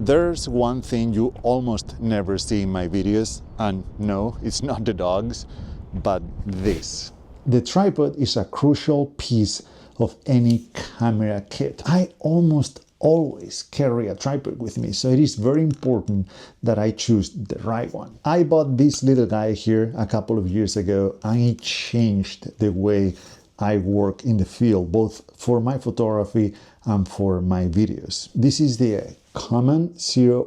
There's one thing you almost never see in my videos, and no, it's not the dogs, but this. The tripod is a crucial piece of any camera kit. I almost always carry a tripod with me, so it is very important that I choose the right one. I bought this little guy here a couple of years ago, and it changed the way I work in the field, both for my photography and for my videos. This is the Coman Zero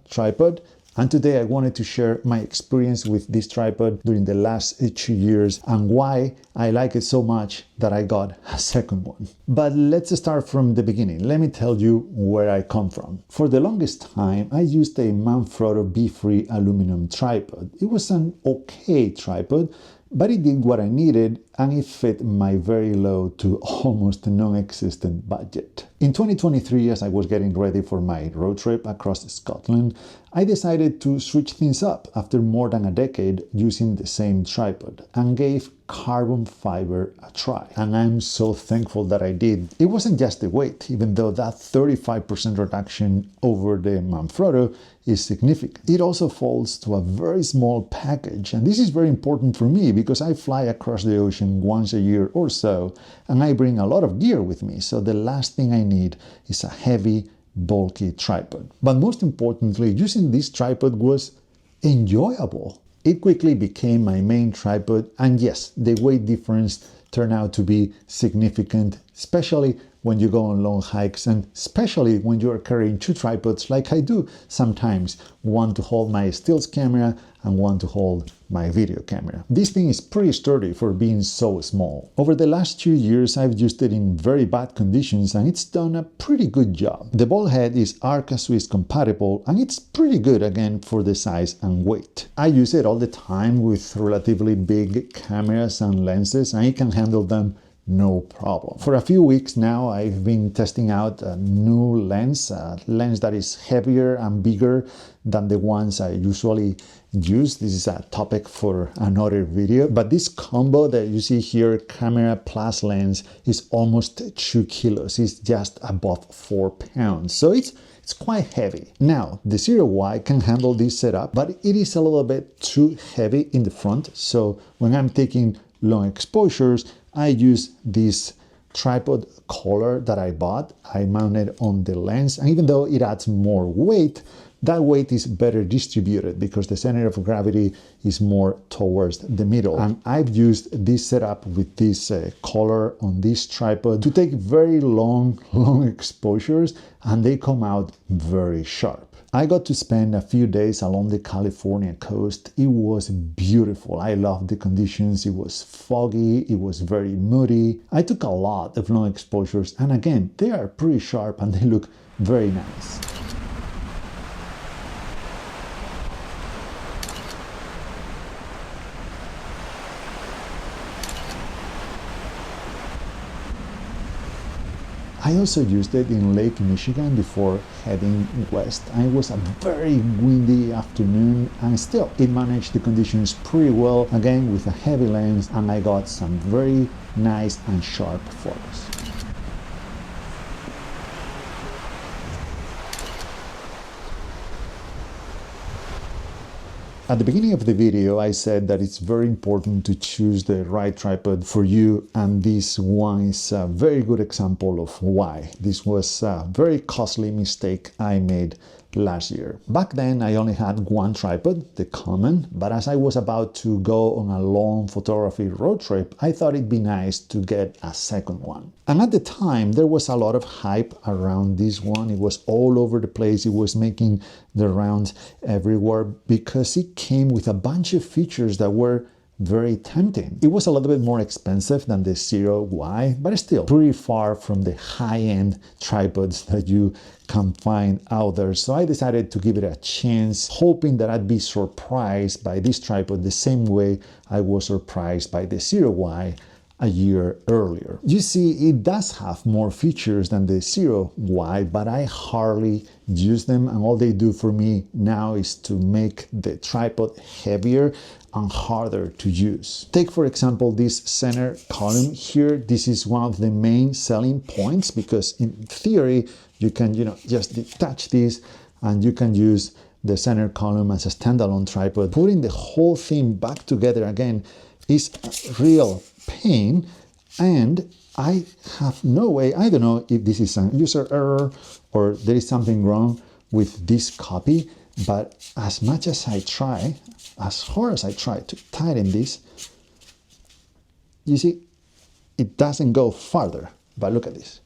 tripod, and today I wanted to share my experience with this tripod during the last 2 years and why I like it so much that I got a second one. But let's start from the beginning. Let me tell you where I come from. For the longest time, I used a Manfrotto B3 aluminum tripod. It was an okay tripod, but it did what I needed and it fit my very low to almost non-existent budget. In 2023, as I was getting ready for my road trip across Scotland, I decided to switch things up after more than a decade using the same tripod and gave carbon fiber a try. And I'm so thankful that I did. It wasn't just the weight, even though that 35% reduction over the Manfrotto is significant. It also falls to a very small package, and this is very important for me because I fly across the ocean once a year or so, and I bring a lot of gear with me, so the last thing I need is a heavy, bulky tripod. But most importantly, using this tripod was enjoyable. It quickly became my main tripod, and yes, the weight difference turned out to be significant, especially when you go on long hikes and especially when you are carrying two tripods like I do sometimes, one to hold my stills camera and one to hold my video camera. This thing is pretty sturdy for being so small. Over the last 2 years, I've used it in very bad conditions and it's done a pretty good job. The ball head is Arca Swiss compatible and it's pretty good again for the size and weight. I use it all the time with relatively big cameras and lenses and it can handle them no problem. For a few weeks now, I've been testing out a new lens, a lens that is heavier and bigger than the ones I usually use. This is a topic for another video, but this combo that you see here, camera plus lens, is almost 2 kilos. It's just above 4 pounds. So it's quite heavy. Now, the Zero-Y can handle this setup, but it is a little bit too heavy in the front. So when I'm taking long exposures, I use this tripod collar that I bought. I mounted on the lens, and even though it adds more weight, that weight is better distributed because the center of gravity is more towards the middle. And I've used this setup with this collar on this tripod to take very long exposures, and they come out very sharp. I got to spend a few days along the California coast. It was beautiful. I loved the conditions. It was foggy. It was very moody. I took a lot of long exposures, and again, they are pretty sharp and they look very nice. I also used it in Lake Michigan before heading west. It was a very windy afternoon and still it managed the conditions pretty well, again with a heavy lens, and I got some very nice and sharp photos. At the beginning of the video, I said that it's very important to choose the right tripod for you, and this one is a very good example of why. This was a very costly mistake I made last year. Back then, I only had one tripod, the Coman, but as I was about to go on a long photography road trip, I thought it'd be nice to get a second one. And at the time, there was a lot of hype around this one. It was all over the place. It was making the rounds everywhere because it came with a bunch of features that were very tempting. It was a little bit more expensive than the Zero-Y, but still pretty far from the high-end tripods that you can find out there. So I decided to give it a chance, hoping that I'd be surprised by this tripod the same way I was surprised by the Zero-Y a year earlier. You see, it does have more features than the Zero-Y, but I hardly use them, and all they do for me now is to make the tripod heavier and harder to use. Take, for example, this center column here. This is one of the main selling points because in theory, you can, just detach this and you can use the center column as a standalone tripod. Putting the whole thing back together again is a real pain, and I have no way, I don't know if this is a user error or there is something wrong with this copy, but as much as I try, as hard as I try to tighten this, you see, it doesn't go farther. But look at this,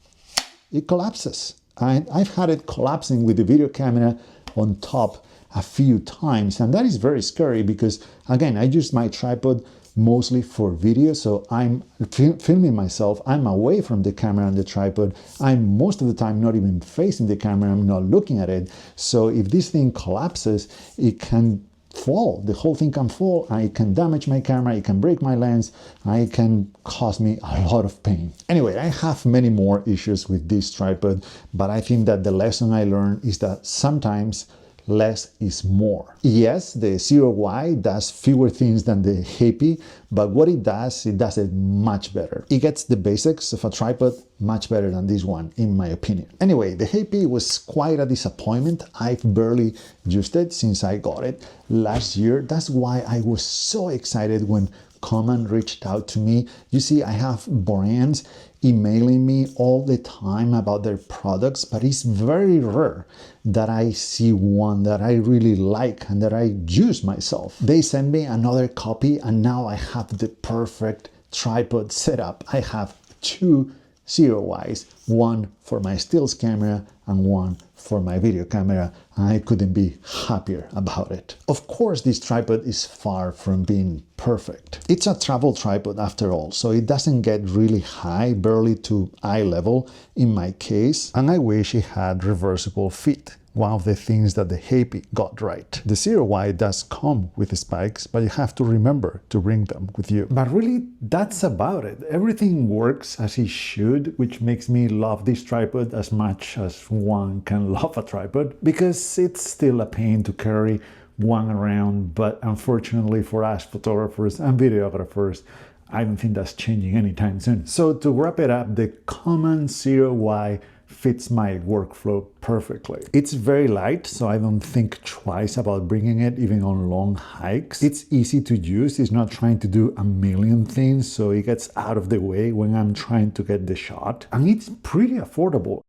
it collapses. I've had it collapsing with the video camera on top a few times, and that is very scary because, again, I use my tripod mostly for video, so I'm filming myself, I'm away from the camera and the tripod, I'm most of the time not even facing the camera, I'm not looking at it. So if this thing collapses, it can fall, the whole thing can fall, and it can damage my camera, it can break my lens, and it can cause me a lot of pain. Anyway, I have many more issues with this tripod, but I think that the lesson I learned is that sometimes less is more. Yes, the A7Rii does fewer things than the A7Rii, but what it does it much better. It gets the basics of a tripod much better than this one, in my opinion. Anyway, the A7Rii was quite a disappointment. I've barely used it since I got it last year. That's why I was so excited when Coman reached out to me. You see, I have brands emailing me all the time about their products, but it's very rare that I see one that I really like and that I use myself. They send me another copy, and now I have the perfect tripod setup. I have two A7Riis, one for my stills camera and one for my video camera, and I couldn't be happier about it. Of course, this tripod is far from being perfect. It's a travel tripod after all, so it doesn't get really high, barely to eye level in my case, and I wish it had reversible feet. One of the things that the A7Rii got right. The A7Rii does come with spikes, but you have to remember to bring them with you. But really, that's about it. Everything works as it should, which makes me love this tripod as much as one can love a tripod, because it's still a pain to carry one around, but unfortunately for us photographers and videographers, I don't think that's changing anytime soon. So to wrap it up, the Coman Zero fits my workflow perfectly. It's very light, so I don't think twice about bringing it even on long hikes. It's easy to use, it's not trying to do a million things, so it gets out of the way when I'm trying to get the shot. And it's pretty affordable.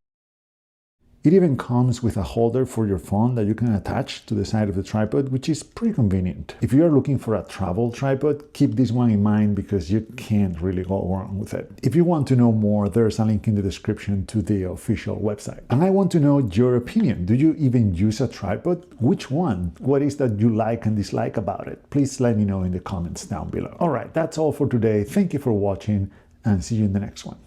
It even comes with a holder for your phone that you can attach to the side of the tripod, which is pretty convenient. If you are looking for a travel tripod, keep this one in mind because you can't really go wrong with it. If you want to know more, there's a link in the description to the official website. And I want to know your opinion. Do you even use a tripod? Which one? What is that you like and dislike about it? Please let me know in the comments down below. All right, that's all for today. Thank you for watching, and see you in the next one.